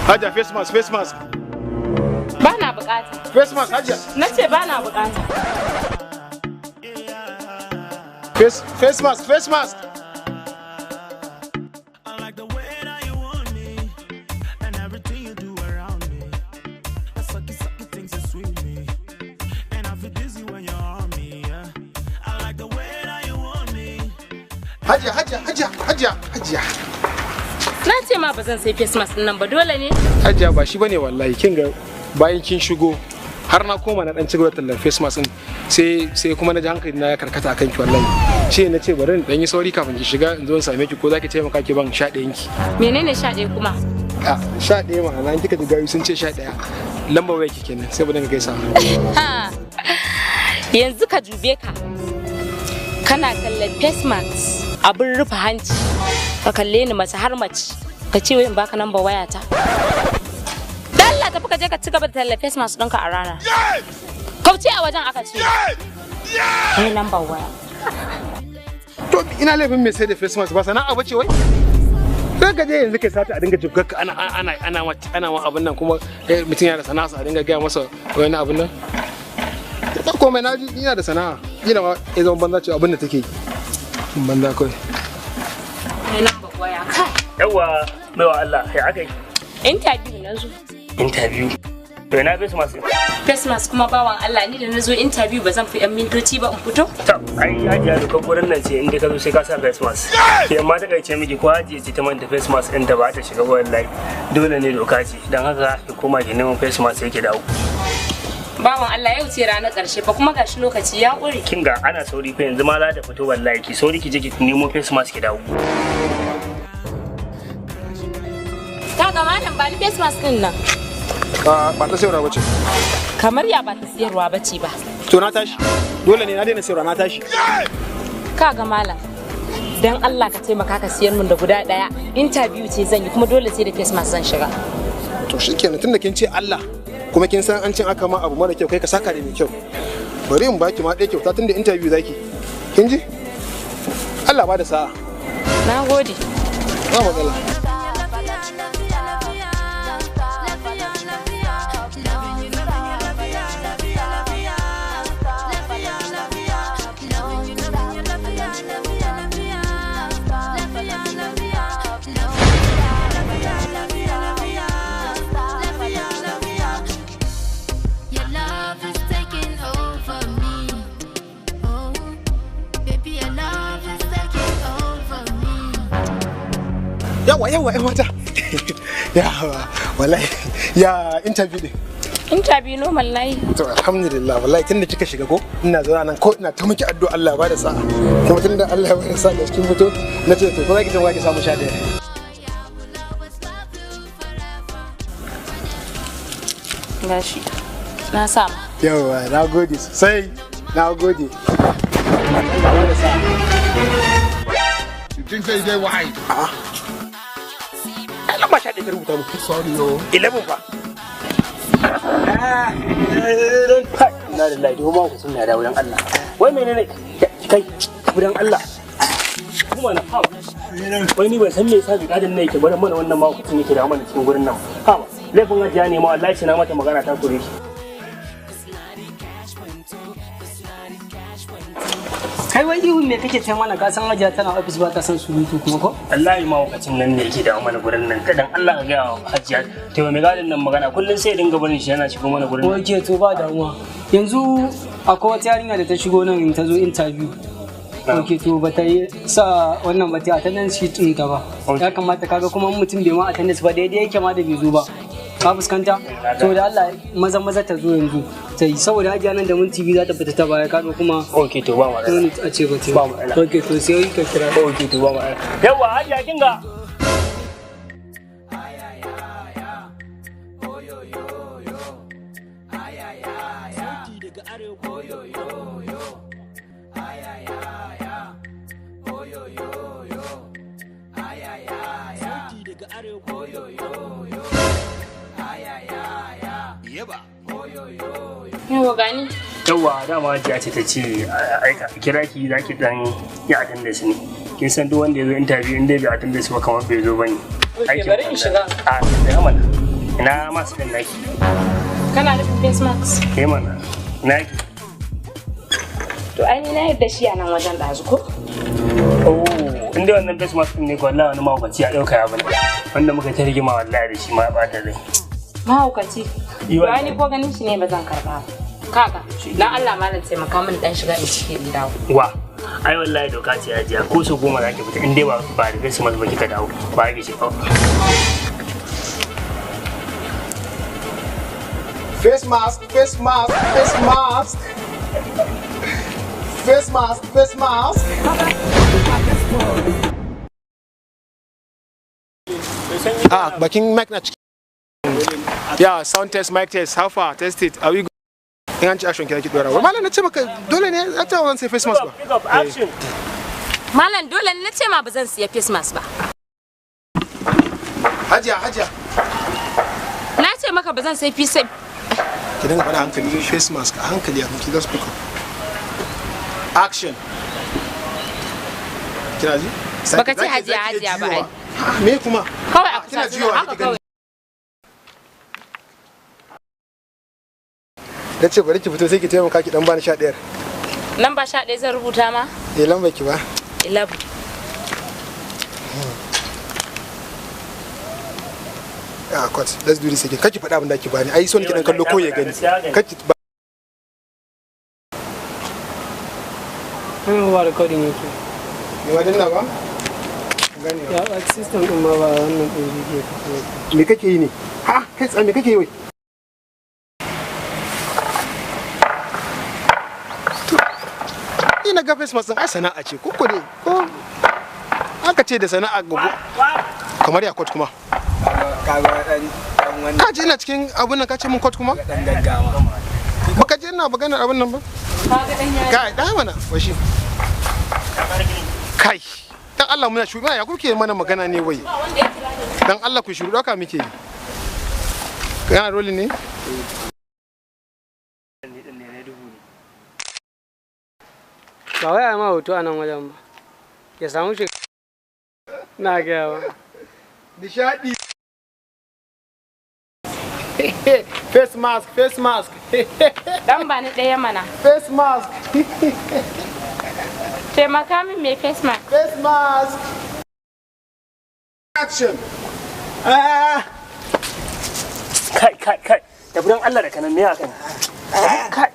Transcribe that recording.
Hajiya face mask face mask. Ba na bukata. Face mask Hajiya. Na ce ba na bukata. Face mask face mask. Hajiya. Na ce ma ba zan sai face mask nan ba dole ne? Hajiya ba shi bane wallahi kin ga bayan kin shigo har na koma na dan cigaba da tallar face mask din sai kuma na ji hankali na ya karkata akan ki wallahi. Shi na ce bari in dan yi sauri kafin ki shiga in zo in same ki ko zaki taimaka ki ban sha ɗayan ki. Menene sha ɗaya kuma? A sha ɗaya ma'ana kika ji gayu sun ce sha ɗaya. Lambar waya ki kenan sai mu dinga gaisa. Yanzu ka jube ka. Kana kallon face mask abin rufe hanci ka kalle ni mace har mace ka ce wai in baka namba wayata dalla tafi ka je ka ci gaba da talle face mask ɗinka a rana kauce a wajen aka ce ni namba waya to ina laifin me sai da face mask ba sana'a bace wai sai ka je yanzu kai sata a dinga jibgarka ana abin nan kuma mutum yana da sana'a a dinga gaya masa wani abin nan ta komai na ji ina da sana'a ina ma ya zama banza ce abin da take banza kawai yawa baiwa Allah ya aka yi interview na zo interview to ina face mask face mask kuma bawan Allah ni da na zo interview ba zan fi yan mintoci ba in fito to ai hajiya da gurin nan ce inda ka zo sai ka sa face mask ke amma ta kaice miki ko hajiya ce ta manta face mask din da ba ta shiga wallahi dole ne doka ce dan haka ki koma ki neman face mask yake dawo bawan Allah yau ce ranar ƙarshe fa kuma gashi lokaci ya ƙure. Kin ga ana sauri fa yanzu ma za ta fito wallahi ki sauri ki je ki nemo face mask ki dawo. Ka ga malam ba ni face mask din nan. Ba ta sayarwa bace. Kamar ya ba ta sayarwa bace ba. To na tashi. Dole ne na daina sayarwa na tashi. Ka ga malam. Dan Allah ka taimaka ka siyar min da guda daya. Interview ce zan yi kuma dole sai da face mask zan shiga. To shikenan tunda kin ce Allah kuma kin san an cin aka ma abu mara kyau kai ka saka da mai kyau bari in baki ma ɗaya kyauta tunda interview zaki kin ji Allah ba da sa'a na gode ba matsala yawa ƴan wata yawa wallahi ya interview din interview normal nayi to alhamdulillah wallahi tunda kika shiga ko ina zauna nan ko ina ta miki addu'a Allah ba da sa'a kuma tunda Allah ya bada sa'a cikin fito nace to ko zaki san waki samu sha daya gashi na samu yawa na gode sai na gode Allah ba da sa'a kin sai dai wahai ba sha ɗaya rubuta muku. Sorry yo. 11 fa. Ina da lai domin ku sun da wurin Allah. Wai menene kai wurin Allah. Kuma na hawa. Wai ni ban san me yasa bikadin ne yake barin mana wannan mawukacin yake da mana cikin gurin nan. Ha laifin hajiya ne ma wallahi sai na mata magana ta kure shi. Kai wai ihun me kake ce mana ka san hajiya tana office ba ta san surutu kuma ko? Wallahi ma wakacin nan ne yake da mana gurin nan kadan Allah ka ga hajiya to mai gadin nan magana kullun sai dinga barin shi yana shigo mana gurin. Oke to ba damuwa. Yanzu akwai wata yarinya da ta shigo nan ta zo interview. Oke to ba ta yi sa wannan ba ta attendance sheet din ta ba. Ya kamata kaga kuma mutum bai ma attendance ba daidai yake ma da bai zo ba. Ka fuskanta? To da Allah maza ta zo yanzu. Sai saboda hajiya nan da minti biyu za ta fita ta baya kaga kuma okay to ba matsala. Dole a ce ba ce. Ba matsala. Okay to sai ka kira. Okay to ba matsala. Yawa hajiya kinga. Yawa gani? Yawa dama hajiya ce ta ce aika kira ki za ki dan yi attendance ne. Kin san duk wanda ya zo interview in dai bai attendance ba kamar bai zo bane. Bari in shiga. A da mana. ina masu din naki. Kana nufin face mask? Mana naki. To ai ni na yadda shi a nan wajen ɗazu ko? Oh, inda wannan face mask ne ko wallahi wani mahaukaci ya ɗauka ya bane. Wanda muka ta rigima wallahi da shi ma ya ɓata rai. Mahaukaci? Ba ni ko ganin shi ne ba zan karɓa ba. Kaga, dan Allah malam taimaka min dan shiga in cike in dawo. Wa, ai wallahi doka ce ajiya ko su goma zaki fita in dai ba da face mask ba kika dawo ba ki shi kawai. Face mask, face mask, face mask. Face mask, face mask. Bakin mic na cikin. Yeah, sound test, mic test. How far? Test it. Are we good? In an ci action kira ki dora. Malam na ce maka dole ne a ta wannan sai face mask ba. Pick up action. Malam dole ne na ce ma ba zan siya face mask ba. Hajiya. Na ce maka ba zan sai face. Ki dinga faɗa hankali face mask a hankali a hankali just pick up. Action. Kina ji? Baka ce hajiya ba ai. Me kuma? Kawai a kusa haka kawai. Da ce bari ki fito sai ki taimaka ki dan bani 11. Lamba 11 zan rubuta ma? Lamba ki ba. 11. Kwat, let's do this again. Kaki faɗa abin da ki bani. Ai son ki dan kallo ko ya gani. Kaki ba. Ba recording yake. Ni wajen na ba? Gani. Ya ba system din ma ba wannan din yake. Me kake yi ne? Ha, kai tsaye me kake yi wai? Ina ga face mask ai sana'a ce ko dai ko aka ce da sana'a gogo kamar ya kot kuma Kaga dan wannan ka ji ina cikin abun nan ka ce mun kot kuma dan gaggawa. baka ji ina maganar abun nan ba Kaga dan yaro. kai da mana washi kai dan Allah muna shuru ya kuke mana magana ne wai dan Allah ku shuru doka muke yi kana rolling ne Ba wai a ma hoto a nan wajen ba. Ya samu shi na gaya ba. nishadi face mask Dan ba ni ɗaya mana. face mask Taimaka min mai face mask. face mask action Kai. Da budan Allah da kanan me haka ne? Kai.